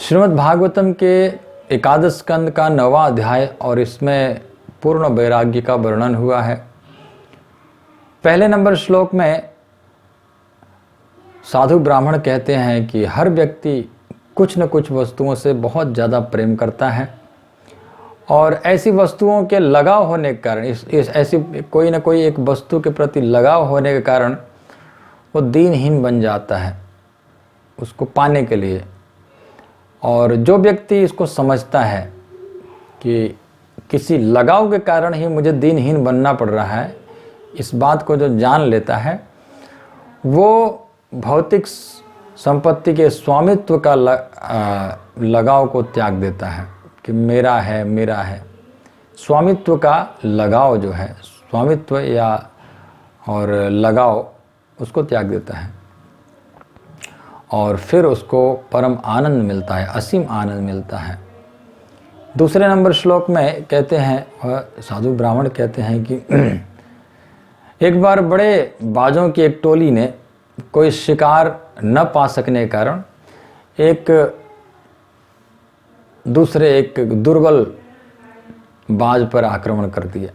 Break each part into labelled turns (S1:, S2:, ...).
S1: श्रीमद् भागवतम के एकादश स्कंद का 9वां अध्याय और इसमें पूर्ण वैराग्य का वर्णन हुआ है। पहले नंबर श्लोक में साधु ब्राह्मण कहते हैं कि हर व्यक्ति कुछ न कुछ वस्तुओं से बहुत ज़्यादा प्रेम करता है और ऐसी वस्तुओं के लगाव होने के कारण इस ऐसी कोई न कोई एक वस्तु के प्रति लगाव होने के कारण वो दीनहीन बन जाता है उसको पाने के लिए। और जो व्यक्ति इसको समझता है कि किसी लगाव के कारण ही मुझे दीनहीन बनना पड़ रहा है, इस बात को जो जान लेता है वो भौतिक संपत्ति के स्वामित्व का लगाव को त्याग देता है कि मेरा है। स्वामित्व का लगाव जो है, स्वामित्व या और लगाव उसको त्याग देता है और फिर उसको परम आनंद मिलता है, असीम आनंद मिलता है। दूसरे नंबर श्लोक में कहते हैं, साधु ब्राह्मण कहते हैं कि एक बार बड़े बाजों की एक टोली ने कोई शिकार न पा सकने के कारण एक दुर्बल बाज पर आक्रमण कर दिया।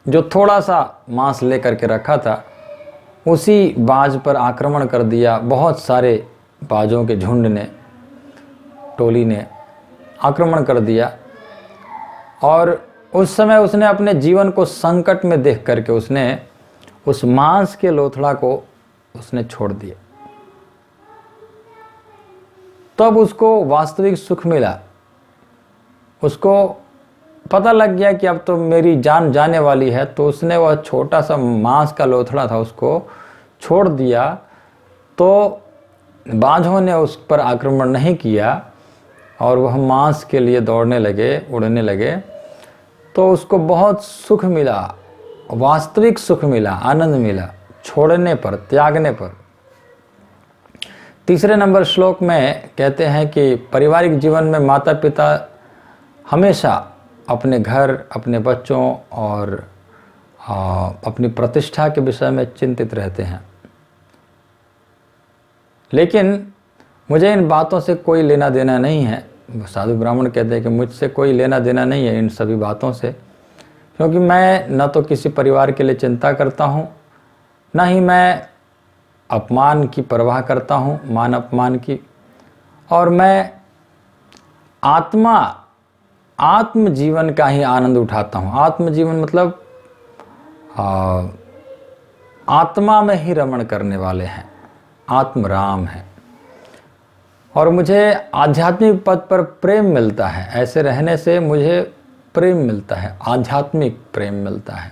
S1: जो थोड़ा सा मांस लेकर के रखा था उसी बाज पर आक्रमण कर दिया। बहुत सारे बाजों के झुंड ने, टोली ने आक्रमण कर दिया और उस समय उसने अपने जीवन को संकट में देख करके उसने उस मांस के लोथड़ा को उसने छोड़ दिया। तब उसको वास्तविक सुख मिला। उसको पता लग गया कि अब तो मेरी जान जाने वाली है, तो उसने वह छोटा सा मांस का लोथड़ा था उसको छोड़ दिया। तो बाजों ने उस पर आक्रमण नहीं किया और वह मांस के लिए दौड़ने लगे, उड़ने लगे। तो उसको बहुत सुख मिला, वास्तविक सुख मिला, आनंद मिला छोड़ने पर, त्यागने पर। तीसरे नंबर श्लोक में कहते हैं कि पारिवारिक जीवन में माता पिता हमेशा अपने घर, अपने बच्चों और अपनी प्रतिष्ठा के विषय में चिंतित रहते हैं, लेकिन मुझे इन बातों से कोई लेना देना नहीं है। साधु ब्राह्मण कहते हैं कि मुझसे कोई लेना देना नहीं है इन सभी बातों से, क्योंकि मैं न तो किसी परिवार के लिए चिंता करता हूँ, न ही मैं अपमान की परवाह करता हूँ, मान अपमान की। और मैं आत्म जीवन का ही आनंद उठाता हूँ। आत्म जीवन मतलब आत्मा में ही रमण करने वाले हैं, आत्म राम है। और मुझे आध्यात्मिक पद पर प्रेम मिलता है, ऐसे रहने से मुझे प्रेम मिलता है, आध्यात्मिक प्रेम मिलता है।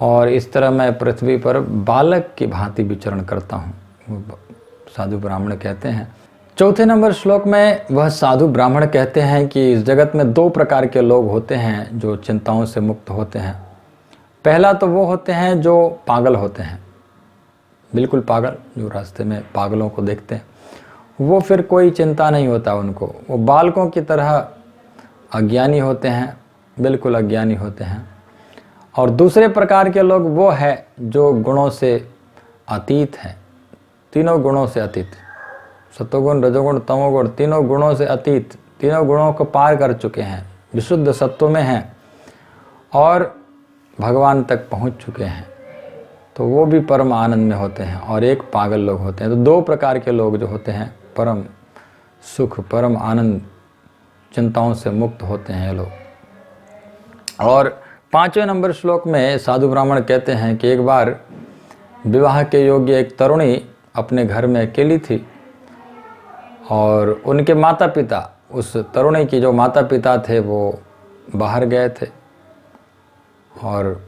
S1: और इस तरह मैं पृथ्वी पर बालक की भांति विचरण करता हूँ, साधु ब्राह्मण कहते हैं। चौथे नंबर श्लोक में वह साधु ब्राह्मण कहते हैं कि इस जगत में 2 प्रकार के लोग होते हैं जो चिंताओं से मुक्त होते हैं। पहला तो वो होते हैं जो पागल होते हैं, बिल्कुल पागल, जो रास्ते में पागलों को देखते हैं, वो फिर कोई चिंता नहीं होता उनको। वो बालकों की तरह अज्ञानी होते हैं, बिल्कुल अज्ञानी होते हैं। और दूसरे प्रकार के लोग वो है जो गुणों से अतीत हैं, तीनों गुणों से अतीत, सत्वगुण, रजोगुण, तमोगुण, तीनों गुणों से अतीत, तीनों गुणों को पार कर चुके हैं, विशुद्ध सत्व में हैं और भगवान तक पहुंच चुके हैं, तो वो भी परम आनंद में होते हैं। और एक पागल लोग होते हैं। तो 2 प्रकार के लोग जो होते हैं, परम सुख, परम आनंद, चिंताओं से मुक्त होते हैं ये लोग। और 5वें नंबर श्लोक में साधु ब्राह्मण कहते हैं कि एक बार विवाह के योग्य एक तरुणी अपने घर में अकेली थी और उनके माता पिता, उस तरुणी की जो माता पिता थे वो बाहर गए थे और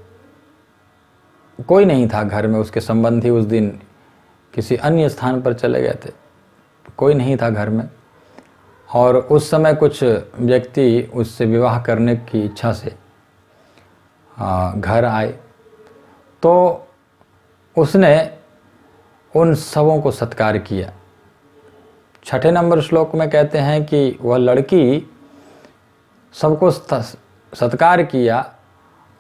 S1: कोई नहीं था घर में। उसके संबंधी उस दिन किसी अन्य स्थान पर चले गए थे, कोई नहीं था घर में। और उस समय कुछ व्यक्ति उससे विवाह करने की इच्छा से घर आए, तो उसने उन सबों को सत्कार किया। 6ठे नंबर श्लोक में कहते हैं कि वह लड़की सबको सत्कार किया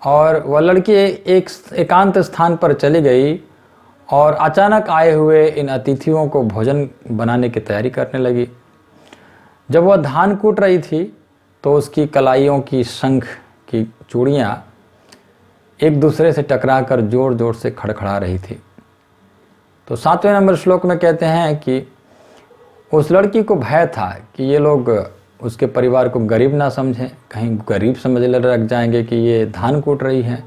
S1: और वह लड़की एक एकांत स्थान पर चली गई और अचानक आए हुए इन अतिथियों को भोजन बनाने की तैयारी करने लगी। जब वह धान कूट रही थी तो उसकी कलाइयों की शंख की चूड़ियाँ एक दूसरे से टकराकर जोर जोर से खड़खड़ा रही थी। तो 7वें नंबर श्लोक में कहते हैं कि उस लड़की को भय था कि ये लोग उसके परिवार को गरीब ना समझें, कहीं गरीब समझने लग जाएंगे कि ये धान कूट रही है,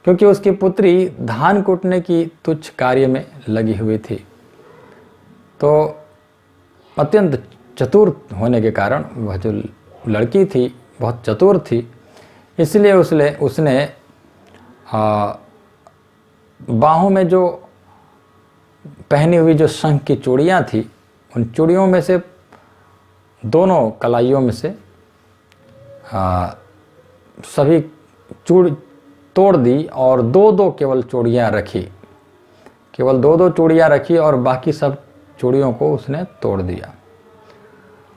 S1: क्योंकि उसकी पुत्री धान कूटने की तुच्छ कार्य में लगी हुई थी। तो अत्यंत चतुर होने के कारण वह जो लड़की थी बहुत चतुर थी, इसलिए उसने बाहों में जो पहनी हुई जो शंख की चूड़ियाँ थी, उन चूड़ियों में से दोनों कलाइयों में से सभी चूड़ी तोड़ दी और दो दो केवल चूड़ियाँ रखी, केवल दो दो चूड़ियाँ रखी और बाकी सब चूड़ियों को उसने तोड़ दिया।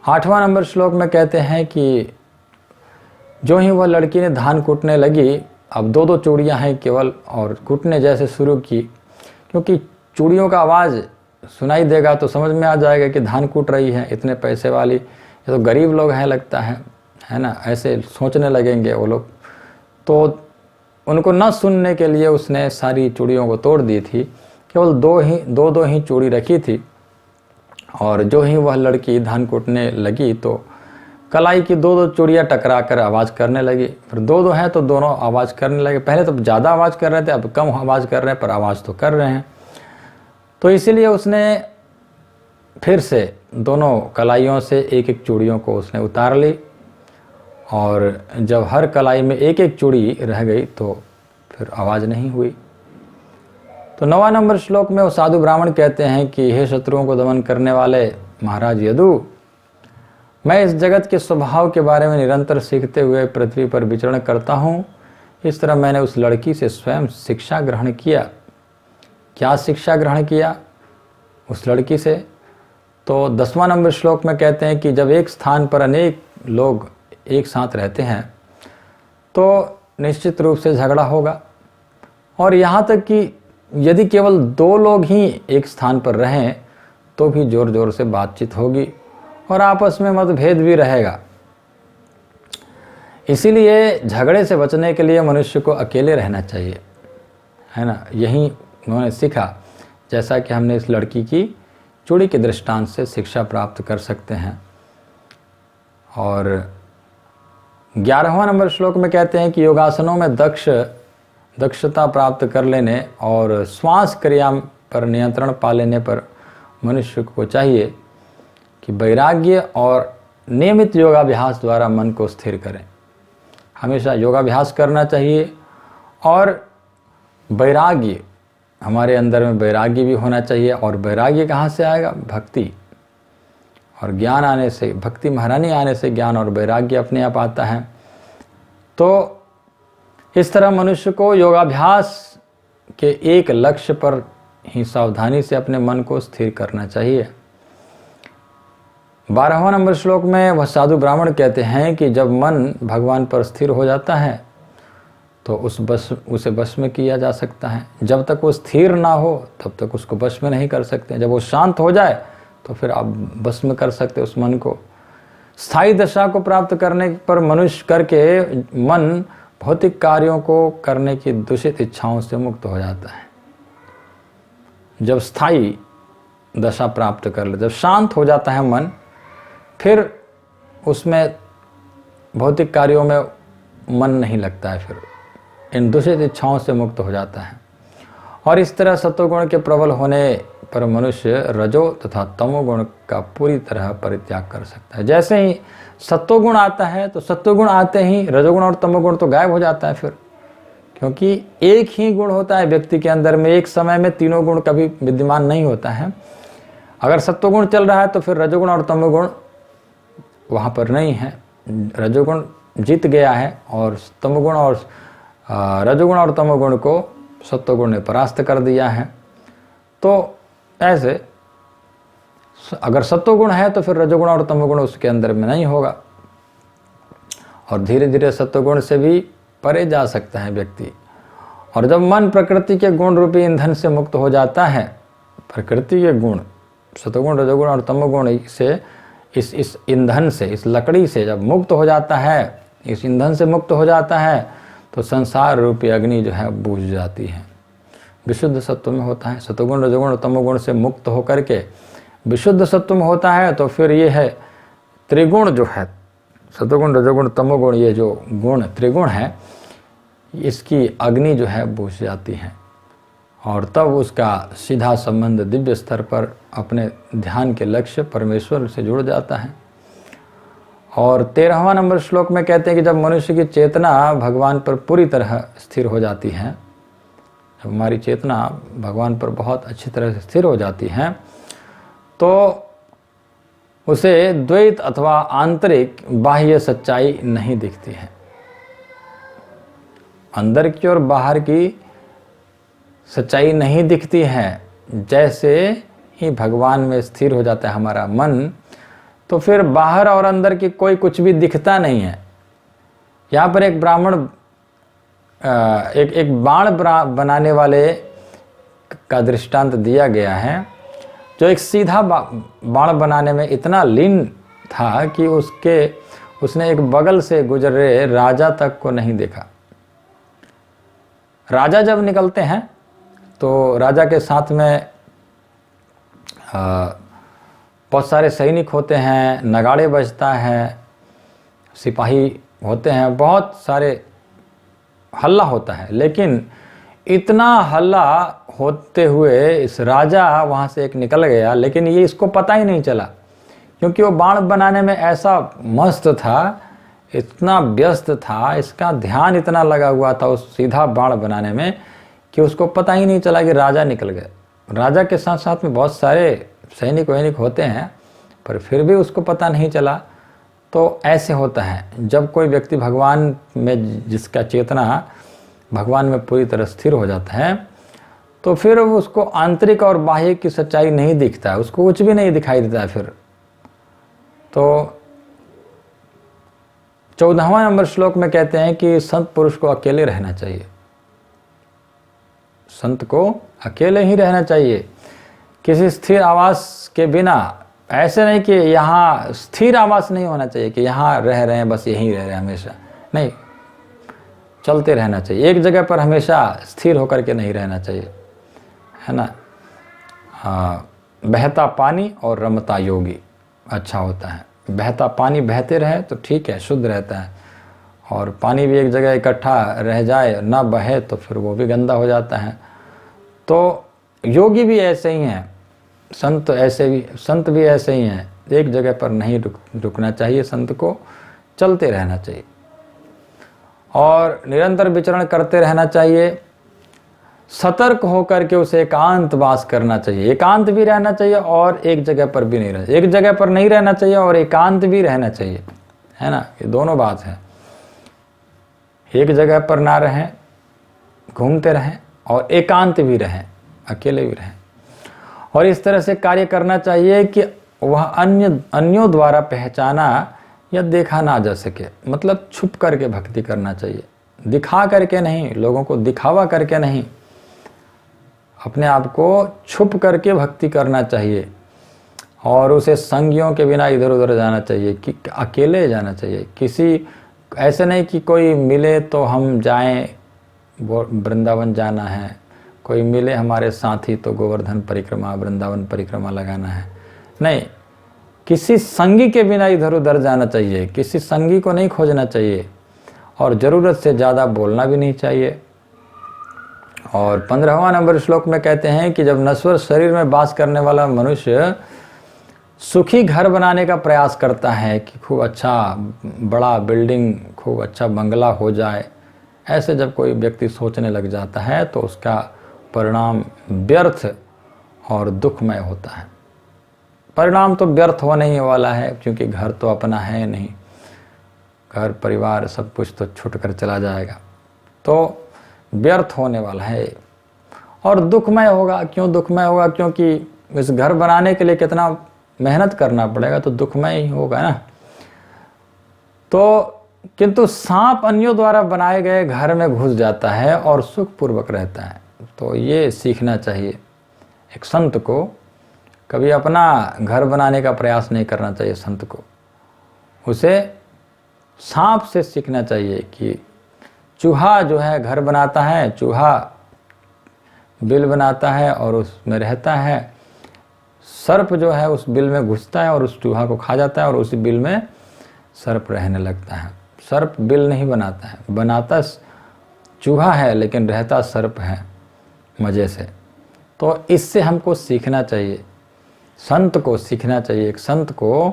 S1: 8वां नंबर श्लोक में कहते हैं कि जो ही वह लड़की ने धान कूटने लगी, अब दो दो चूड़ियाँ हैं केवल, और कूटने जैसे शुरू की, क्योंकि चूड़ियों का आवाज़ सुनाई देगा तो समझ में आ जाएगा कि धान कूट रही है, इतने पैसे वाली, ये तो गरीब लोग हैं लगता है ना, ऐसे सोचने लगेंगे वो लोग। तो उनको न सुनने के लिए उसने सारी चूड़ियों को तोड़ दी थी, केवल दो दो ही चूड़ी रखी थी। और जो ही वह लड़की धान कूटने लगी तो कलाई की दो दो चूड़ियाँ टकरा कर आवाज़ करने लगी। फिर दो दो हैं तो दोनों आवाज़ करने लगे। पहले तो ज़्यादा आवाज़ कर रहे थे, अब कम आवाज़ कर रहे हैं, पर आवाज़ तो कर रहे हैं। तो इसीलिए उसने फिर से दोनों कलाइयों से एक एक चूड़ियों को उसने उतार ली, और जब हर कलाई में एक एक चूड़ी रह गई तो फिर आवाज़ नहीं हुई। तो 9वां नंबर श्लोक में वो साधु ब्राह्मण कहते हैं कि हे शत्रुओं को दमन करने वाले महाराज यदु, मैं इस जगत के स्वभाव के बारे में निरंतर सीखते हुए पृथ्वी पर विचरण करता हूँ। इस तरह मैंने उस लड़की से स्वयं शिक्षा ग्रहण किया। क्या शिक्षा ग्रहण किया उस लड़की से? तो 10वां नंबर श्लोक में कहते हैं कि जब एक स्थान पर अनेक लोग एक साथ रहते हैं तो निश्चित रूप से झगड़ा होगा, और यहाँ तक कि यदि केवल दो लोग ही एक स्थान पर रहें तो भी जोर जोर से बातचीत होगी और आपस में मतभेद भी रहेगा। इसीलिए झगड़े से बचने के लिए मनुष्य को अकेले रहना चाहिए, है ना। यही उन्होंने सीखा, जैसा कि हमने इस लड़की की चूड़ी के दृष्टांत से शिक्षा प्राप्त कर सकते हैं। और 11वां नंबर श्लोक में कहते हैं कि योगासनों में दक्षता प्राप्त कर लेने और श्वास क्रिया पर नियंत्रण पा लेने पर मनुष्य को चाहिए कि वैराग्य और नियमित योगाभ्यास द्वारा मन को स्थिर करें। हमेशा योगाभ्यास करना चाहिए, और वैराग्य, हमारे अंदर में वैराग्य भी होना चाहिए। और वैराग्य कहाँ से आएगा? भक्ति और ज्ञान आने से, भक्ति महारानी आने से ज्ञान और वैराग्य अपने आप आता है। तो इस तरह मनुष्य को योगाभ्यास के एक लक्ष्य पर ही सावधानी से अपने मन को स्थिर करना चाहिए। 12वां नंबर श्लोक में वह साधु ब्राह्मण कहते हैं कि जब मन भगवान पर स्थिर हो जाता है तो उसे वश में किया जा सकता है। जब तक वो स्थिर ना हो तब तक उसको वश में नहीं कर सकते। जब वो शांत हो जाए तो फिर आप वश में कर सकते उस मन को। स्थायी दशा को प्राप्त करने पर मनुष्य करके मन भौतिक कार्यों को करने की दूषित इच्छाओं से मुक्त हो जाता है। जब स्थायी दशा प्राप्त कर ले, जब शांत हो जाता है मन, फिर उसमें भौतिक कार्यों में मन नहीं लगता है, फिर इन दूषित इच्छाओं से मुक्त हो जाता है। और इस तरह सत्वगुण के प्रबल होने पर मनुष्य रजो तथा तमोगुण का पूरी तरह परित्याग कर सकता है। जैसे ही सत्वगुण आता है तो सत्वगुण आते ही रजोगुण और तमोगुण तो गायब हो जाता है फिर, क्योंकि एक ही गुण होता है व्यक्ति के अंदर में, एक समय में तीनों गुण कभी विद्यमान नहीं होता है। अगर सत्वगुण चल रहा है तो फिर रजोगुण और तमोगुण वहाँ पर नहीं है, रजोगुण जीत गया है और तमोगुण और रजोगुण और तमोगुण को सत्वगुण ने परास्त कर दिया है। तो ऐसे अगर सत्वगुण है तो फिर रजोगुण और तमोगुण उसके अंदर में नहीं होगा, और धीरे धीरे सत्वगुण से भी परे जा सकता है व्यक्ति। और जब मन प्रकृति के गुण रूपी ईंधन से मुक्त हो जाता है, प्रकृति के गुण सत्वगुण रजोगुण और तमोगुण से इस ईंधन से, इस लकड़ी से जब मुक्त हो जाता है, इस ईंधन से मुक्त हो जाता है, तो संसार रूपी अग्नि जो है बुझ जाती है। विशुद्ध सत्व में होता है, सतोगुण रजोगुण तमोगुण से मुक्त होकर के विशुद्ध सत्व में होता है, तो फिर ये है त्रिगुण जो है, सतोगुण रजोगुण तमोगुण, ये जो गुण त्रिगुण है, इसकी अग्नि जो है बुझ जाती है और तब उसका सीधा संबंध दिव्य स्तर पर अपने ध्यान के लक्ष्य परमेश्वर से जुड़ जाता है। और 13वां नंबर श्लोक में कहते हैं कि जब मनुष्य की चेतना भगवान पर पूरी तरह स्थिर हो जाती है, जब हमारी चेतना भगवान पर बहुत अच्छी तरह से स्थिर हो जाती है, तो उसे द्वैत अथवा आंतरिक बाह्य सच्चाई नहीं दिखती है। अंदर की और बाहर की सच्चाई नहीं दिखती है। जैसे ही भगवान में स्थिर हो जाता है हमारा मन, तो फिर बाहर और अंदर की कोई कुछ भी दिखता नहीं है। यहाँ पर एक ब्राह्मण एक बाण बनाने वाले का दृष्टांत दिया गया है, जो एक सीधा बाण बनाने में इतना लीन था कि उसने एक बगल से गुजर रहे राजा तक को नहीं देखा। राजा जब निकलते हैं तो राजा के साथ में बहुत सारे सैनिक होते हैं, नगाड़े बजता है, सिपाही होते हैं, बहुत सारे हल्ला होता है। लेकिन इतना हल्ला होते हुए इस राजा वहाँ से एक निकल गया, लेकिन ये इसको पता ही नहीं चला, क्योंकि वो बाण बनाने में ऐसा मस्त था, इतना व्यस्त था, इसका ध्यान इतना लगा हुआ था उस सीधा बाण बनाने में कि उसको पता ही नहीं चला कि राजा निकल गए। राजा के साथ साथ में बहुत सारे सैनिक वैनिक होते हैं, पर फिर भी उसको पता नहीं चला। तो ऐसे होता है जब कोई व्यक्ति भगवान में, जिसका चेतना भगवान में पूरी तरह स्थिर हो जाता है, तो फिर उसको आंतरिक और बाह्य की सच्चाई नहीं दिखता, उसको कुछ भी नहीं दिखाई देता। फिर तो 14वां नंबर श्लोक में कहते हैं कि संत पुरुष को अकेले रहना चाहिए, संत को अकेले ही रहना चाहिए, किसी स्थिर आवास के बिना। ऐसे नहीं कि यहाँ स्थिर आवास नहीं होना चाहिए कि यहाँ रह रहे हैं बस यहीं रह रहे हैं हमेशा, नहीं, चलते रहना चाहिए, एक जगह पर हमेशा स्थिर होकर के नहीं रहना चाहिए, है ना। हाँ, बहता पानी और रमता योगी अच्छा होता है। बहता पानी बहते रहे तो ठीक है, शुद्ध रहता है, और पानी भी एक जगह इकट्ठा रह जाए, ना बहे, तो फिर वो भी गंदा हो जाता है। तो योगी भी ऐसे ही हैं, संत भी ऐसे ही हैं, एक जगह पर नहीं रुकना चाहिए, संत को चलते रहना चाहिए और निरंतर विचरण करते रहना चाहिए। सतर्क होकर के उसे एकांत वास करना चाहिए, एकांत भी रहना चाहिए और एक जगह पर भी नहीं रहना, एक जगह पर नहीं रहना चाहिए और एकांत भी रहना चाहिए, है ना, ये दोनों बात है। एक जगह पर ना रहें, घूमते रहें, और एकांत भी रहें, अकेले भी रहें। और इस तरह से कार्य करना चाहिए कि वह अन्यों द्वारा पहचाना या देखा ना जा सके, मतलब छुप करके भक्ति करना चाहिए, दिखा करके नहीं, लोगों को दिखावा करके नहीं, अपने आप को छुप करके भक्ति करना चाहिए। और उसे संगियों के बिना इधर उधर जाना चाहिए, कि अकेले जाना चाहिए, किसी ऐसे नहीं कि कोई मिले तो हम जाएं, वृंदावन जाना है, कोई मिले हमारे साथी तो गोवर्धन परिक्रमा वृंदावन परिक्रमा लगाना है, नहीं, किसी संगी के बिना इधर उधर जाना चाहिए, किसी संगी को नहीं खोजना चाहिए, और ज़रूरत से ज़्यादा बोलना भी नहीं चाहिए। और 15वां नंबर श्लोक में कहते हैं कि जब नश्वर शरीर में वास करने वाला मनुष्य सुखी घर बनाने का प्रयास करता है कि खूब अच्छा बड़ा बिल्डिंग, खूब अच्छा बंगला हो जाए, ऐसे जब कोई व्यक्ति सोचने लग जाता है तो उसका परिणाम व्यर्थ और दुखमय होता है। परिणाम तो व्यर्थ होने ही वाला है, क्योंकि घर तो अपना है नहीं, घर परिवार सब कुछ तो छूट कर चला जाएगा, तो व्यर्थ होने वाला है और दुखमय होगा। क्यों दुखमय होगा? क्योंकि इस घर बनाने के लिए कितना मेहनत करना पड़ेगा, तो दुखमय ही होगा ना। तो किंतु सांप अन्यों द्वारा बनाए गए घर में घुस जाता है और सुखपूर्वक रहता है। तो ये सीखना चाहिए एक संत को, कभी अपना घर बनाने का प्रयास नहीं करना चाहिए संत को। उसे सांप से सीखना चाहिए कि चूहा जो है घर बनाता है, चूहा बिल बनाता है और उसमें रहता है, सर्प जो है उस बिल में घुसता है और उस चूहा को खा जाता है और उसी बिल में सर्प रहने लगता है। सर्प बिल नहीं बनाता है, बनाता चूहा है लेकिन रहता सर्प है मज़े से। तो इससे हमको सीखना चाहिए, संत को सीखना चाहिए, एक संत को,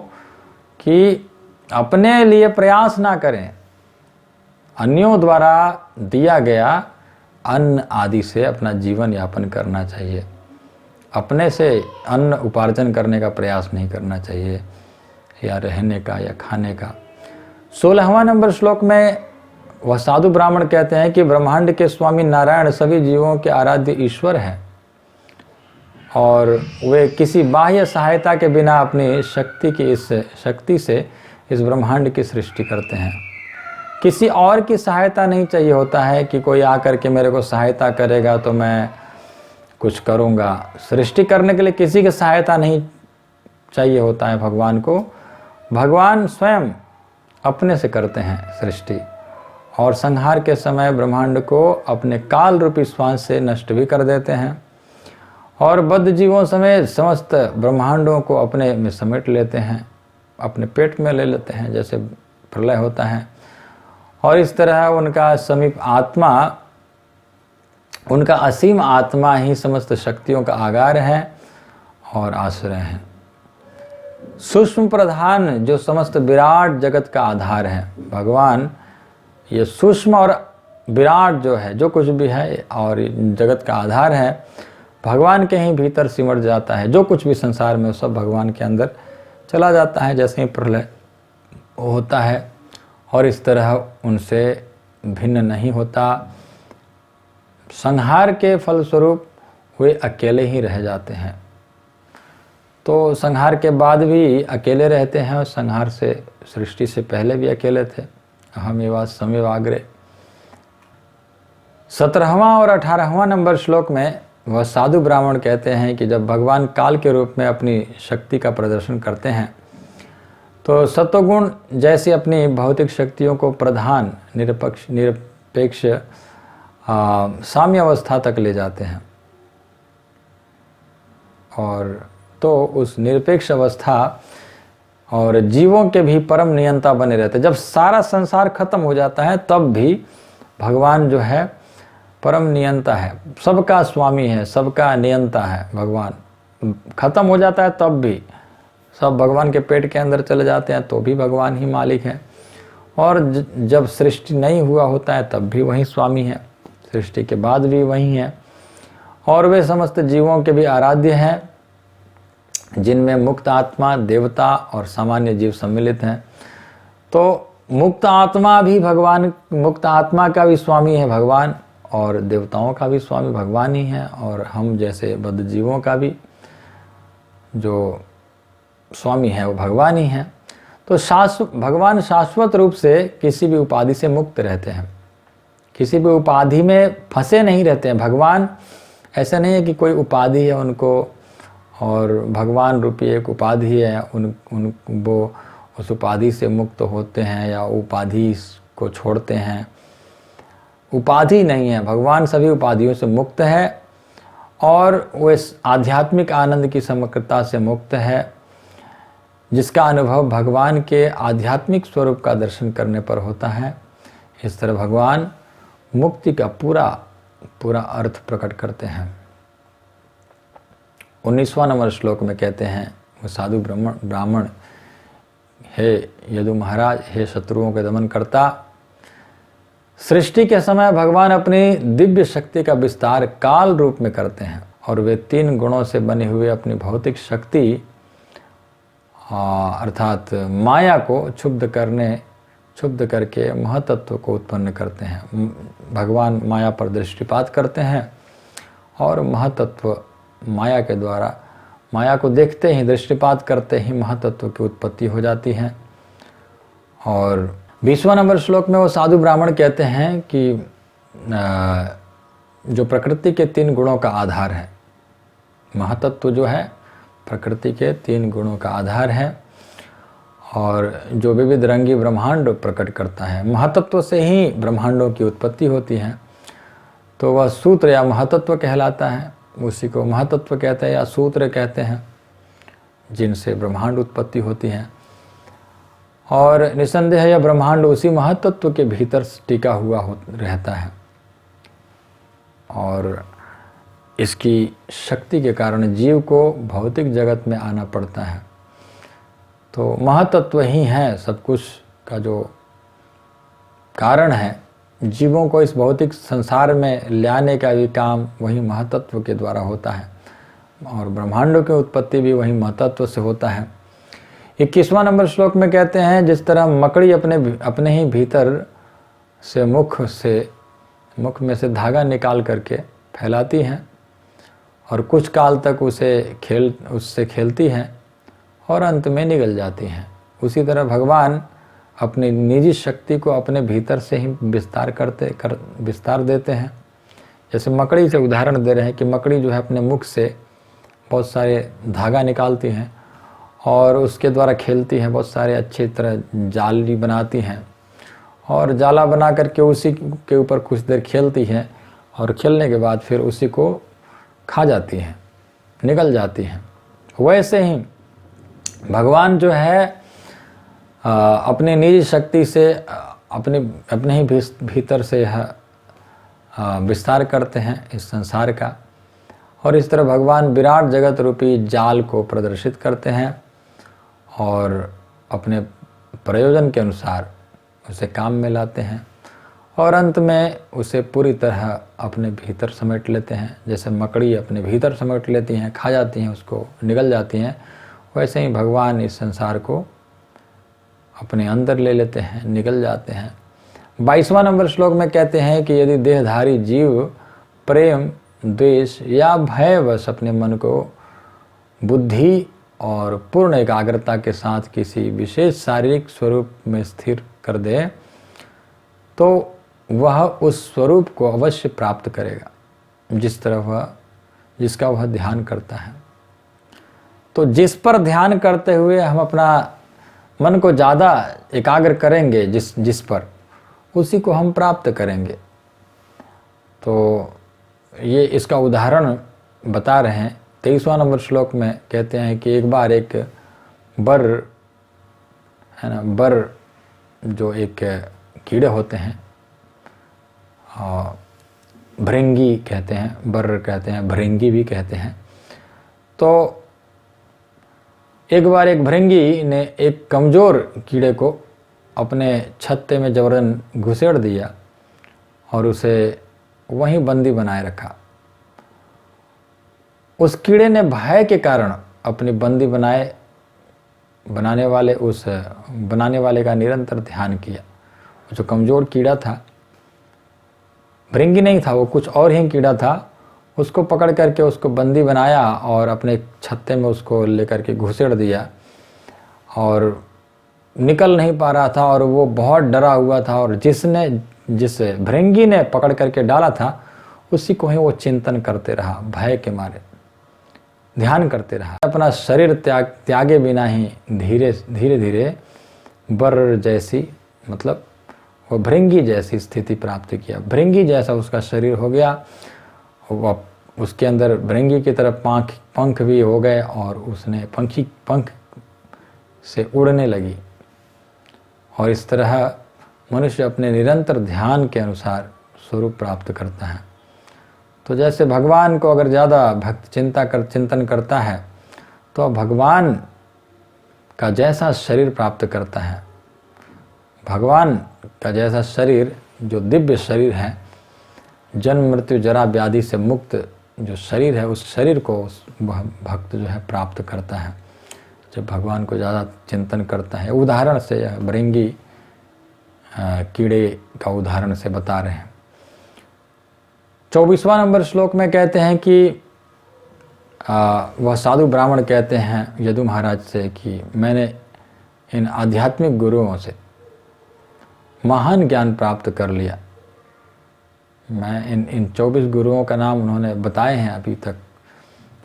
S1: कि अपने लिए प्रयास ना करें, अन्यों द्वारा दिया गया अन्न आदि से अपना जीवन यापन करना चाहिए। अपने से अन्न उपार्जन करने का प्रयास नहीं करना चाहिए, या रहने का या खाने का। 16वां नंबर श्लोक में वह साधु ब्राह्मण कहते हैं कि ब्रह्मांड के स्वामी नारायण सभी जीवों के आराध्य ईश्वर हैं और वे किसी बाह्य सहायता के बिना अपनी शक्ति से इस ब्रह्मांड की सृष्टि करते हैं। किसी और की सहायता नहीं चाहिए होता है कि कोई आकर के मेरे को सहायता करेगा तो मैं कुछ करूँगा। सृष्टि करने के लिए किसी की सहायता नहीं चाहिए होता है भगवान को। भगवान स्वयं अपने से करते हैं सृष्टि, और संहार के समय ब्रह्मांड को अपने काल रूपी श्वास से नष्ट भी कर देते हैं और बद्ध जीवों समेत समस्त ब्रह्मांडों को अपने में समेट लेते हैं, अपने पेट में ले लेते हैं जैसे प्रलय होता है। और इस तरह उनका समीप आत्मा, उनका असीम आत्मा ही समस्त शक्तियों का आगार है और आश्रय है। सूक्ष्म प्रधान जो समस्त विराट जगत का आधार है, भगवान ये सूक्ष्म और विराट जो है, जो कुछ भी है और जगत का आधार है, भगवान के ही भीतर सिमट जाता है। जो कुछ भी संसार में सब भगवान के अंदर चला जाता है जैसे ही प्रलय होता है, और इस तरह उनसे भिन्न नहीं होता। संहार के फलस्वरूप वे अकेले ही रह जाते हैं। तो संहार के बाद भी अकेले रहते हैं और संहार से, सृष्टि से पहले भी अकेले थे। अहमेवा समेवाग्रे। 17वां और 18वां नंबर श्लोक में वह साधु ब्राह्मण कहते हैं कि जब भगवान काल के रूप में अपनी शक्ति का प्रदर्शन करते हैं तो सत्वगुण जैसी अपनी भौतिक शक्तियों को प्रधान निरपेक्ष साम्य अवस्था तक ले जाते हैं, और तो उस निरपेक्ष अवस्था और जीवों के भी परम नियंता बने रहते हैं। जब सारा संसार खत्म हो जाता है तब भी भगवान जो है परम नियंता है, सबका स्वामी है, सबका नियंता है। भगवान खत्म हो जाता है तब भी सब भगवान के पेट के अंदर चले जाते हैं तो भी भगवान ही मालिक है, और जब सृष्टि नहीं हुआ होता है तब भी वही स्वामी है, सृष्टि के बाद भी वही है। और वे समस्त जीवों के भी आराध्य हैं, जिनमें मुक्त आत्मा, देवता और सामान्य जीव सम्मिलित हैं। तो मुक्त आत्मा भी भगवान, मुक्त आत्मा का भी स्वामी है भगवान, और देवताओं का भी स्वामी भगवान ही है, और हम जैसे बद्ध जीवों का भी जो स्वामी है वो भगवान ही है। तो भगवान शाश्वत रूप से किसी भी उपाधि से मुक्त रहते हैं, किसी भी उपाधि में फंसे नहीं रहते हैं। भगवान ऐसा नहीं है कि कोई उपाधि है उनको और भगवान रूपी एक उपाधि है, वो उस उपाधि से मुक्त होते हैं या उपाधि को छोड़ते हैं। उपाधि नहीं है, भगवान सभी उपाधियों से मुक्त है और वो इस आध्यात्मिक आनंद की समग्रता से मुक्त है, जिसका अनुभव भगवान के आध्यात्मिक स्वरूप का दर्शन करने पर होता है। इस तरह भगवान मुक्ति का पूरा अर्थ प्रकट करते हैं। 19वां नंबर श्लोक में कहते हैं वो साधु ब्राह्मण, हे यदु महाराज, हे शत्रुओं के दमन करता, सृष्टि के समय भगवान अपनी दिव्य शक्ति का विस्तार काल रूप में करते हैं, और वे 3 गुणों से बने हुए अपनी भौतिक शक्ति अर्थात माया को क्षुब्ध करके महतत्व को उत्पन्न करते हैं। भगवान माया पर दृष्टिपात करते हैं और महतत्व माया के द्वारा, माया को देखते ही, दृष्टिपात करते ही महतत्व की उत्पत्ति हो जाती है। और 20वां नंबर श्लोक में वो साधु ब्राह्मण कहते हैं कि जो प्रकृति के 3 गुणों का आधार है, महतत्व जो है प्रकृति के 3 गुणों का आधार है और जो विविध रंगी ब्रह्मांड प्रकट करता है। महतत्व से ही ब्रह्मांडों की उत्पत्ति होती है, तो वह सूत्र या महतत्व कहलाता है। उसी को महतत्व कहते हैं या सूत्र कहते हैं, जिनसे ब्रह्मांड उत्पत्ति होती है। और निसंदेह यह ब्रह्मांड उसी महतत्व के भीतर टिका हुआ रहता है और इसकी शक्ति के कारण जीव को भौतिक जगत में आना पड़ता है। तो महतत्व ही है सब कुछ का जो कारण है। जीवों को इस भौतिक संसार में लाने का भी काम वही महतत्व के द्वारा होता है और ब्रह्मांडों की उत्पत्ति भी वही महतत्व से होता है। 21वां नंबर श्लोक में कहते हैं, जिस तरह मकड़ी अपने ही भीतर से मुख में से धागा निकाल करके फैलाती है और कुछ काल तक उससे खेलती है और अंत में निगल जाती हैं, उसी तरह भगवान अपनी निजी शक्ति को अपने भीतर से ही विस्तार देते हैं। जैसे मकड़ी से उदाहरण दे रहे हैं कि मकड़ी जो है अपने मुख से बहुत सारे धागा निकालती हैं और उसके द्वारा खेलती हैं, बहुत सारे अच्छी तरह जाली बनाती हैं और जाला बना करके उसी के ऊपर कुछ देर खेलती हैं और खेलने के बाद फिर उसी को खा जाती हैं, निकल जाती हैं। वैसे ही भगवान जो है अपनी निजी शक्ति से अपने ही भीतर से विस्तार करते हैं इस संसार का और इस तरह भगवान विराट जगत रूपी जाल को प्रदर्शित करते हैं और अपने प्रयोजन के अनुसार उसे काम में लाते हैं और अंत में उसे पूरी तरह अपने भीतर समेट लेते हैं। जैसे मकड़ी अपने भीतर समेट लेती हैं, खा जाती हैं, उसको निगल जाती हैं, वैसे ही भगवान इस संसार को अपने अंदर ले लेते हैं, निकल जाते हैं। 22वां नंबर श्लोक में कहते हैं कि यदि देहधारी जीव प्रेम, द्वेष या भयवश अपने मन को बुद्धि और पूर्ण एकाग्रता के साथ किसी विशेष शारीरिक स्वरूप में स्थिर कर दे तो वह उस स्वरूप को अवश्य प्राप्त करेगा जिसका वह ध्यान करता है। तो जिस पर ध्यान करते हुए हम अपना मन को ज़्यादा एकाग्र करेंगे, जिस पर, उसी को हम प्राप्त करेंगे। तो ये इसका उदाहरण बता रहे हैं। 23वां नंबर श्लोक में कहते हैं कि एक बार एक बर है ना, बर जो एक कीड़े होते हैं, भृंगी कहते हैं, बर कहते हैं, भृंगी भी कहते हैं। तो एक बार एक भृंगी ने एक कमज़ोर कीड़े को अपने छत्ते में जबरन घुसेड़ दिया और उसे वहीं बंदी बनाए रखा। उस कीड़े ने भय के कारण अपनी बंदी बनाने वाले का निरंतर ध्यान किया। जो कमज़ोर कीड़ा था, भृंगी नहीं था, वो कुछ और ही कीड़ा था, उसको पकड़ करके उसको बंदी बनाया और अपने छत्ते में उसको लेकर के घुसेड़ दिया और निकल नहीं पा रहा था और वो बहुत डरा हुआ था और जिस भृंगी ने पकड़ करके डाला था उसी को ही वो चिंतन करते रहा, भय के मारे ध्यान करते रहा। अपना शरीर त्यागे बिना ही धीरे धीरे बर जैसी, मतलब वो भृंगी जैसी स्थिति प्राप्त किया। भृंगी जैसा उसका शरीर हो गया, वो उसके अंदर भृंगी की तरफ पंख भी हो गए और उसने पंख से उड़ने लगी। और इस तरह मनुष्य अपने निरंतर ध्यान के अनुसार स्वरूप प्राप्त करता है। तो जैसे भगवान को अगर ज़्यादा भक्त चिंतन करता है तो भगवान का जैसा शरीर प्राप्त करता है, भगवान का जैसा शरीर जो दिव्य शरीर है, जन्म मृत्यु जरा व्याधि से मुक्त जो शरीर है, उस शरीर को भक्त जो है प्राप्त करता है जब भगवान को ज़्यादा चिंतन करता है। उदाहरण से यह भृंगी कीड़े का उदाहरण से बता रहे हैं। 24वां नंबर श्लोक में कहते हैं कि वह साधु ब्राह्मण कहते हैं यदु महाराज से कि मैंने इन आध्यात्मिक गुरुओं से महान ज्ञान प्राप्त कर लिया। मैं इन 24 गुरुओं का नाम उन्होंने बताए हैं अभी तक,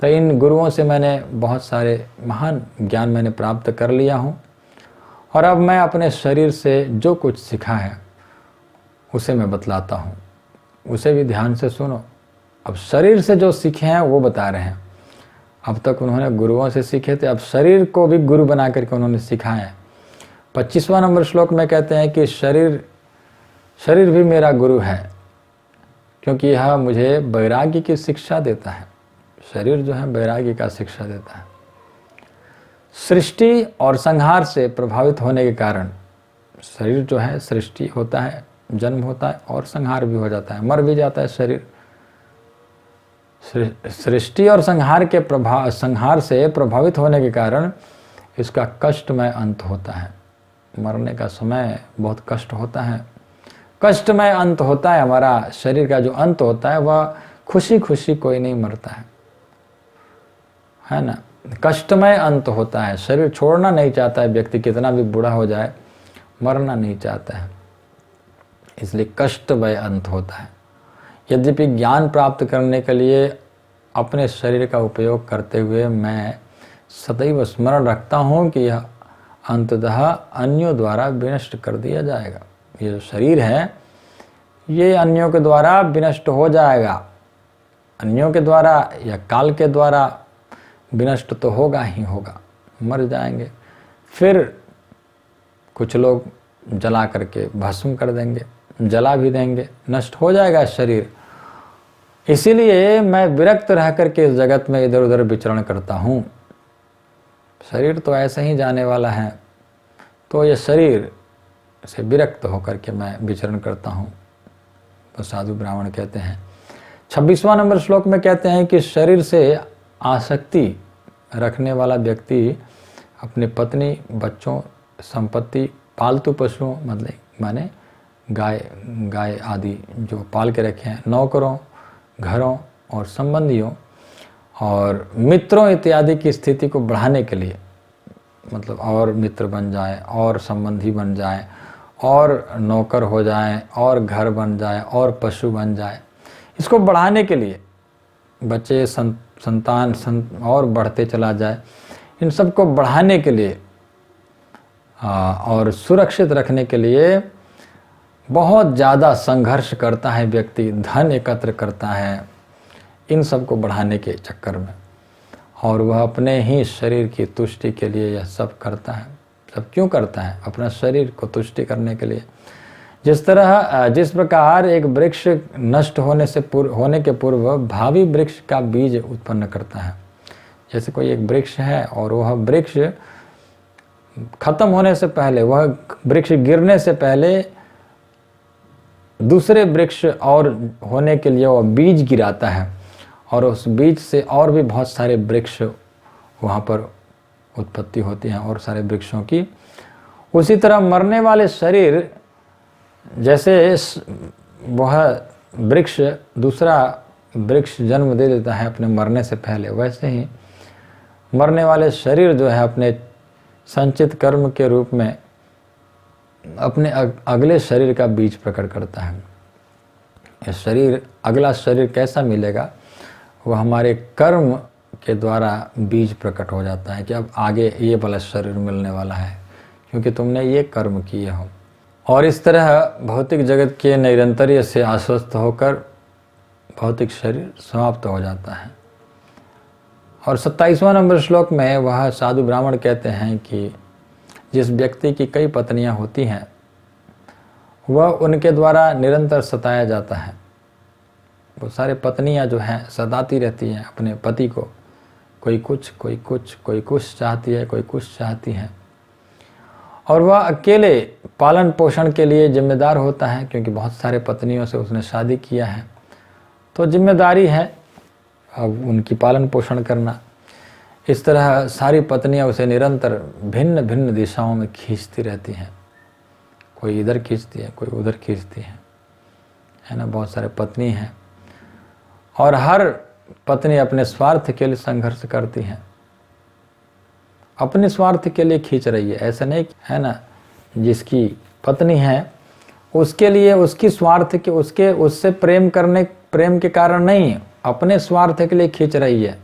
S1: तो इन गुरुओं से मैंने बहुत सारे महान ज्ञान मैंने प्राप्त कर लिया हूँ और अब मैं अपने शरीर से जो कुछ सीखा है उसे मैं बतलाता हूँ, उसे भी ध्यान से सुनो। अब शरीर से जो सीखे हैं वो बता रहे हैं। अब तक उन्होंने गुरुओं से सीखे थे, अब शरीर को भी गुरु बना करके उन्होंने सिखाया है। 25वां नंबर श्लोक में कहते हैं कि शरीर भी मेरा गुरु है, क्योंकि यह मुझे वैराग्य की शिक्षा देता है। शरीर जो है वैराग्य का शिक्षा देता है। सृष्टि और संहार से प्रभावित होने के कारण शरीर जो है, सृष्टि होता है, जन्म होता है और संहार भी हो जाता है, मर भी जाता है शरीर। सृष्टि और संहार से प्रभावित होने के कारण इसका कष्टमय अंत होता है। मरने का समय बहुत कष्ट होता है, कष्टमय अंत होता है। हमारा शरीर का जो अंत होता है वह खुशी खुशी कोई नहीं मरता है ना, कष्टमय अंत होता है। शरीर छोड़ना नहीं चाहता है व्यक्ति, कितना भी बूढ़ा हो जाए मरना नहीं चाहता है, इसलिए कष्टमय अंत होता है। यद्यपि ज्ञान प्राप्त करने के लिए अपने शरीर का उपयोग करते हुए मैं सदैव स्मरण रखता हूँ कि यह अंततः अन्यों द्वारा विनष्ट कर दिया जाएगा। ये जो शरीर है ये अन्यों के द्वारा विनष्ट हो जाएगा, अन्यों के द्वारा या काल के द्वारा विनष्ट तो होगा ही होगा, मर जाएंगे। फिर कुछ लोग जला करके भस्म कर देंगे, जला भी देंगे, नष्ट हो जाएगा शरीर। इसीलिए मैं विरक्त रह करके इस जगत में इधर उधर विचरण करता हूँ। शरीर तो ऐसे ही जाने वाला है, तो ये शरीर से विरक्त होकर के मैं विचरण करता हूँ, तो साधु ब्राह्मण कहते हैं। 26वां नंबर श्लोक में कहते हैं कि शरीर से आसक्ति रखने वाला व्यक्ति अपनी पत्नी, बच्चों, संपत्ति, पालतू पशुओं माने गाय आदि जो पाल के रखे हैं, नौकरों, घरों और संबंधियों और मित्रों इत्यादि की स्थिति को बढ़ाने के लिए, मतलब और मित्र बन जाए और संबंधी बन जाए और नौकर हो जाए और घर बन जाए और पशु बन जाए, इसको बढ़ाने के लिए बच्चे संतान और बढ़ते चला जाए, इन सब को बढ़ाने के लिए और सुरक्षित रखने के लिए बहुत ज़्यादा संघर्ष करता है व्यक्ति, धन एकत्र करता है इन सब को बढ़ाने के चक्कर में, और वह अपने ही शरीर की तुष्टि के लिए यह सब करता है। सब क्यों करता है? अपना शरीर को तुष्टि करने के लिए। जिस प्रकार एक वृक्ष नष्ट होने के पूर्व भावी वृक्ष का बीज उत्पन्न करता है, जैसे कोई एक वृक्ष है और वह वृक्ष खत्म होने से पहले, वह वृक्ष गिरने से पहले दूसरे वृक्ष और होने के लिए वह बीज गिराता है और उस बीज से और भी बहुत सारे वृक्ष वहाँ पर उत्पत्ति होती है और सारे वृक्षों की। उसी तरह मरने वाले शरीर, जैसे वह वृक्ष दूसरा वृक्ष जन्म दे देता है अपने मरने से पहले, वैसे ही मरने वाले शरीर जो है अपने संचित कर्म के रूप में अपने अगले शरीर का बीज प्रकट करता है। यह शरीर, अगला शरीर कैसा मिलेगा, वह हमारे कर्म के द्वारा बीज प्रकट हो जाता है कि अब आगे ये वाला शरीर मिलने वाला है, क्योंकि तुमने ये कर्म किए हो। और इस तरह भौतिक जगत के नैरंतर्य से आश्वस्त होकर भौतिक शरीर समाप्त हो जाता है। और 27वां नंबर श्लोक में वह साधु ब्राह्मण कहते हैं कि जिस व्यक्ति की कई पत्नियां होती हैं वह उनके द्वारा निरंतर सताया जाता है। वो सारे पत्नियां जो हैं सताती रहती हैं अपने पति को, कोई कुछ चाहती है, कोई कुछ चाहती है, और वह अकेले पालन पोषण के लिए जिम्मेदार होता है, क्योंकि बहुत सारे पत्नियों से उसने शादी किया है, तो जिम्मेदारी है अब उनकी पालन पोषण करना। इस तरह सारी पत्नियां उसे निरंतर भिन्न भिन्न दिशाओं में खींचती रहती हैं, कोई इधर खींचती है, कोई उधर खींचती है ना। बहुत सारे पत्नी हैं और हर पत्नी अपने स्वार्थ के लिए संघर्ष करती है, अपने स्वार्थ के लिए खींच रही है। ऐसा नहीं है ना, जिसकी पत्नी है उसके लिए उसकी स्वार्थ के उससे प्रेम के कारण नहीं, अपने स्वार्थ के लिए खींच रही है।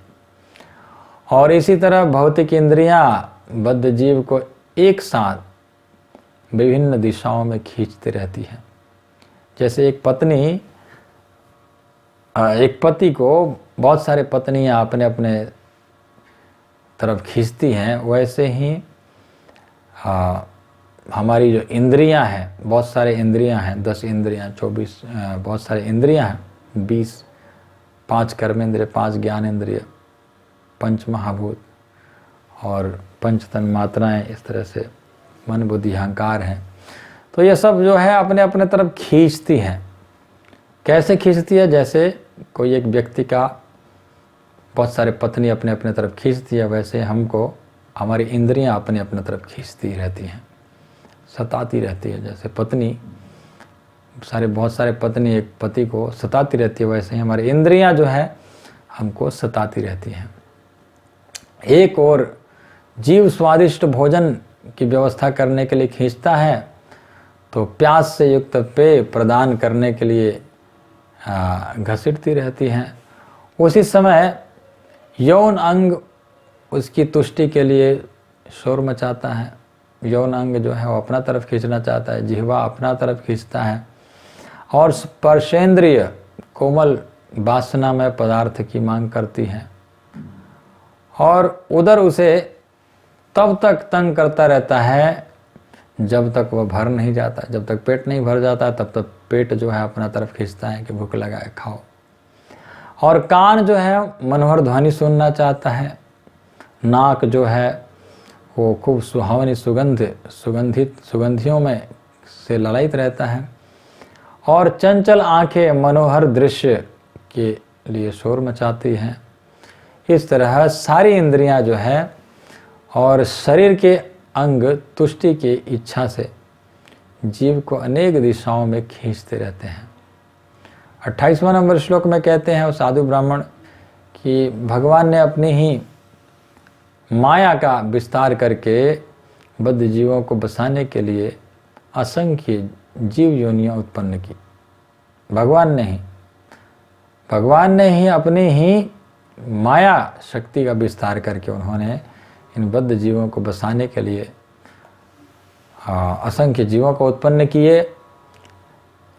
S1: और इसी तरह भौतिक इंद्रियां बद्ध जीव को एक साथ विभिन्न दिशाओं में खींचती रहती हैं। जैसे एक पति को बहुत सारे पत्नियां अपने अपने तरफ खींचती हैं, वैसे ही हमारी जो इंद्रियां हैं, बहुत सारे इंद्रियां हैं, 10 इंद्रियां, 24 बहुत सारे इंद्रियां हैं, 20, 5 कर्मेंद्रिय, 5 ज्ञानेंद्रिय, 5 महाभूत और 5 तन्मात्राएं, इस तरह से मन बुद्धि अहंकार हैं। तो ये सब जो है अपने अपने तरफ खींचती हैं। कैसे खींचती है? जैसे कोई एक व्यक्ति का बहुत सारे पत्नी अपने अपने तरफ खींचती है, वैसे हमको हमारी इंद्रियां अपने अपने तरफ खींचती रहती हैं, सताती रहती है। जैसे पत्नी बहुत सारे पत्नी एक पति को सताती रहती है, वैसे ही हमारी इंद्रियां जो है हमको सताती रहती हैं। एक और जीव स्वादिष्ट भोजन की व्यवस्था करने के लिए खींचता है, तो प्यास से युक्त पेय प्रदान करने के लिए घसीटती रहती हैं। उसी समय यौन अंग उसकी तुष्टि के लिए शोर मचाता है। यौन अंग जो है वो अपना तरफ खींचना चाहता है, जिह्वा अपना तरफ खींचता है, और स्पर्शेंद्रिय कोमल वासनामय पदार्थ की मांग करती है, और उधर उसे तब तक तंग करता रहता है जब तक वह भर नहीं जाता। जब तक पेट नहीं भर जाता तब तक पेट जो है अपना तरफ खींचता है कि भूख लगा है, खाओ। और कान जो है मनोहर ध्वनि सुनना चाहता है। नाक जो है वो खूब सुहावनी सुगंधियों में से ललायित रहता है। और चंचल आंखें मनोहर दृश्य के लिए शोर मचाती हैं। इस तरह सारी इंद्रियां जो है और शरीर के अंग तुष्टि की इच्छा से जीव को अनेक दिशाओं में खींचते रहते हैं। 28वां नंबर श्लोक में कहते हैं वो साधु ब्राह्मण कि भगवान ने अपनी ही माया का विस्तार करके बद्ध जीवों को बसाने के लिए असंख्य जीव योनियां उत्पन्न की। भगवान ने ही अपनी ही माया शक्ति का विस्तार करके उन्होंने इन बद्ध जीवों को बसाने के लिए असंख्य जीवों को उत्पन्न किए।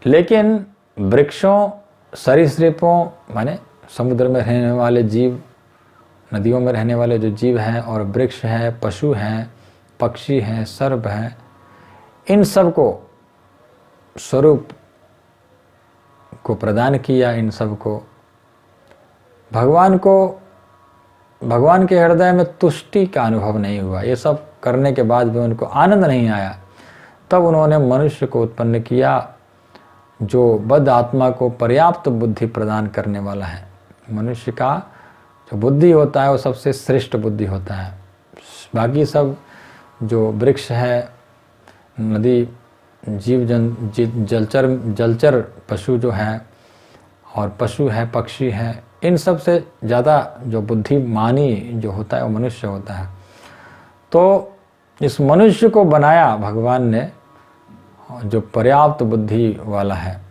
S1: लेकिन वृक्षों, सरीसृपों माने समुद्र में रहने वाले जीव, नदियों में रहने वाले जो जीव हैं, और वृक्ष है, पशु हैं, पक्षी हैं, सर्प हैं, इन सब को स्वरूप को प्रदान किया। इन सब को भगवान के हृदय में तुष्टि का अनुभव नहीं हुआ। ये सब करने के बाद भी उनको आनंद नहीं आया। तब उन्होंने मनुष्य को उत्पन्न किया जो बद्ध आत्मा को पर्याप्त बुद्धि प्रदान करने वाला है। मनुष्य का जो बुद्धि होता है वो सबसे श्रेष्ठ बुद्धि होता है। बाकी सब जो वृक्ष है, नदी, जीव जलचर पशु जो है, और पशु है, पक्षी है, इन सब से ज़्यादा जो बुद्धिमानी जो होता है वो मनुष्य होता है। तो इस मनुष्य को बनाया भगवान ने जो पर्याप्त बुद्धि वाला है,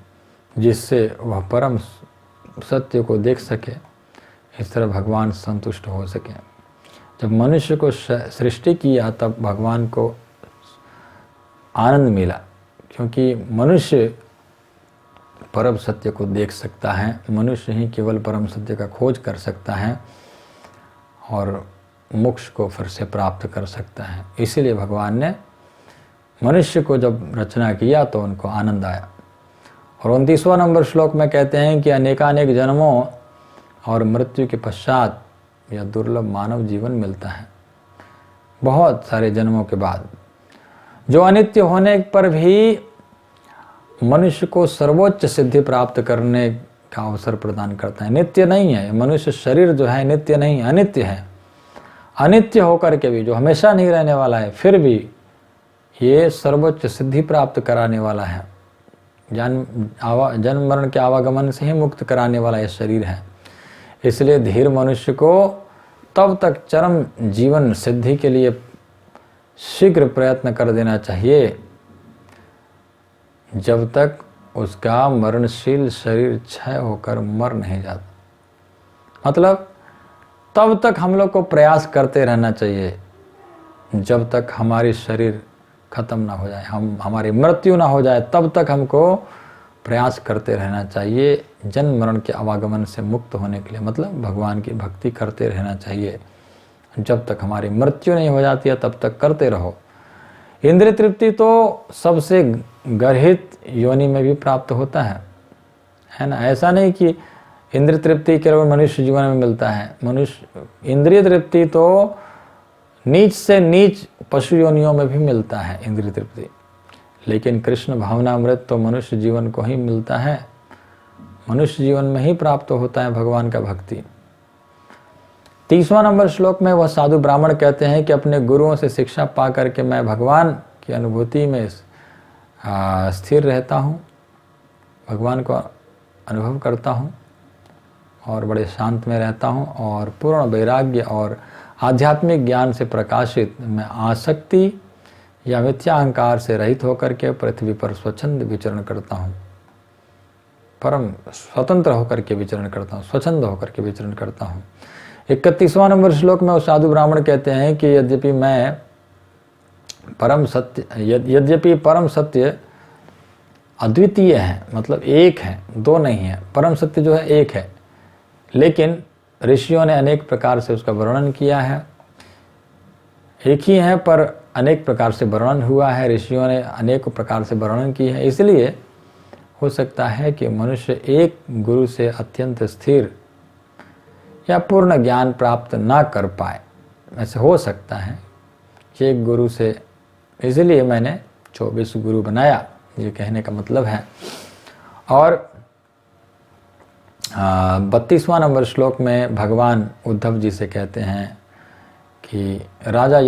S1: जिससे वह परम सत्य को देख सके, इस तरह भगवान संतुष्ट हो सके। जब मनुष्य को सृष्टि किया तब भगवान को आनंद मिला, क्योंकि मनुष्य परम सत्य को देख सकता है। मनुष्य ही केवल परम सत्य का खोज कर सकता है और मोक्ष को फिर से प्राप्त कर सकता है। इसीलिए भगवान ने मनुष्य को जब रचना किया तो उनको आनंद आया। और 29वां नंबर श्लोक में कहते हैं कि अनेकानेक जन्मों और मृत्यु के पश्चात यह दुर्लभ मानव जीवन मिलता है। बहुत सारे जन्मों के बाद, जो अनित्य होने पर भी मनुष्य को सर्वोच्च सिद्धि प्राप्त करने का अवसर प्रदान करता है। नित्य नहीं है मनुष्य शरीर जो है, नित्य नहीं, अनित्य है। अनित्य होकर के भी, जो हमेशा नहीं रहने वाला है, फिर भी ये सर्वोच्च सिद्धि प्राप्त कराने वाला है। जन्म मरण के आवागमन से ही मुक्त कराने वाला यह शरीर है। इसलिए धीर मनुष्य को तब तक चरम जीवन सिद्धि के लिए शीघ्र प्रयत्न कर देना चाहिए जब तक उसका मरणशील शरीर क्षय होकर मर नहीं जाता। मतलब तब तक हम लोग को प्रयास करते रहना चाहिए, जब तक हमारी शरीर खत्म ना हो जाए, हमारी मृत्यु ना हो जाए, तब तक हमको प्रयास करते रहना चाहिए जन्म मरण के आवागमन से मुक्त होने के लिए। मतलब भगवान की भक्ति करते रहना चाहिए, जब तक हमारी मृत्यु नहीं हो जाती है तब तक करते रहो। इंद्रिय तृप्ति तो सबसे गर्हित योनि में भी प्राप्त होता है ना। ऐसा नहीं कि इंद्रिय तृप्ति केवल मनुष्य जीवन में मिलता है। मनुष्य इंद्रिय तृप्ति तो नीच से नीच पशु योनियों में भी मिलता है इंद्रिय तृप्ति, लेकिन कृष्ण भावनामृत तो मनुष्य जीवन को ही मिलता है, मनुष्य जीवन में ही प्राप्त होता है भगवान का भक्ति। 30वां नंबर श्लोक में वह साधु ब्राह्मण कहते हैं कि अपने गुरुओं से शिक्षा पा करके मैं भगवान की अनुभूति में स्थिर रहता हूँ, भगवान को अनुभव करता हूँ और बड़े शांत में रहता हूँ, और पूर्ण वैराग्य और आध्यात्मिक ज्ञान से प्रकाशित मैं आसक्ति या मिथ्या अहंकार से रहित होकर के पृथ्वी पर स्वच्छंद विचरण करता हूँ, परम स्वतंत्र होकर के विचरण करता हूँ, स्वच्छंद होकर के विचरण करता हूँ। 31वां नंबर श्लोक में वो साधु ब्राह्मण कहते हैं कि यद्यपि परम सत्य अद्वितीय है, मतलब एक है, दो नहीं है, परम सत्य जो है एक है, लेकिन ऋषियों ने अनेक प्रकार से उसका वर्णन किया है। एक ही है पर अनेक प्रकार से वर्णन हुआ है, ऋषियों ने अनेक प्रकार से वर्णन की है। इसलिए हो सकता है कि मनुष्य एक गुरु से अत्यंत स्थिर या पूर्ण ज्ञान प्राप्त ना कर पाए, ऐसे हो सकता है कि एक गुरु से, इसलिए मैंने 24 गुरु बनाया, ये कहने का मतलब है। और 32वां नंबर श्लोक में भगवान उद्धव जी से कहते हैं कि राजा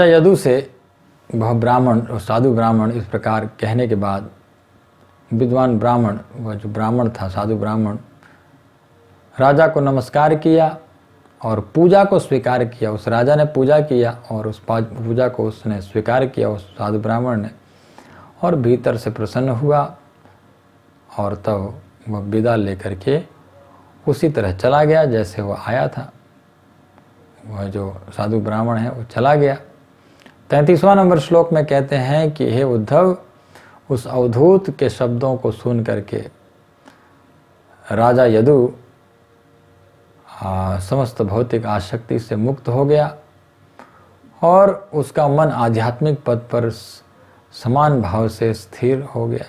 S1: यदु से वह ब्राह्मण और साधु ब्राह्मण इस प्रकार कहने के बाद विद्वान ब्राह्मण, वह जो ब्राह्मण था साधु ब्राह्मण, राजा को नमस्कार किया और पूजा को स्वीकार किया। उस राजा ने पूजा किया और उस पूजा को उसने स्वीकार किया, उस साधु ब्राह्मण ने, और भीतर से प्रसन्न हुआ, और तब वह विदा लेकर के उसी तरह चला गया जैसे वह आया था। वह जो साधु ब्राह्मण है वो चला गया। 33वां नंबर श्लोक में कहते हैं कि हे उद्धव, उस अवधूत के शब्दों को सुन करके राजा यदु समस्त भौतिक आसक्ति से मुक्त हो गया और उसका मन आध्यात्मिक पद पर समान भाव से स्थिर हो गया।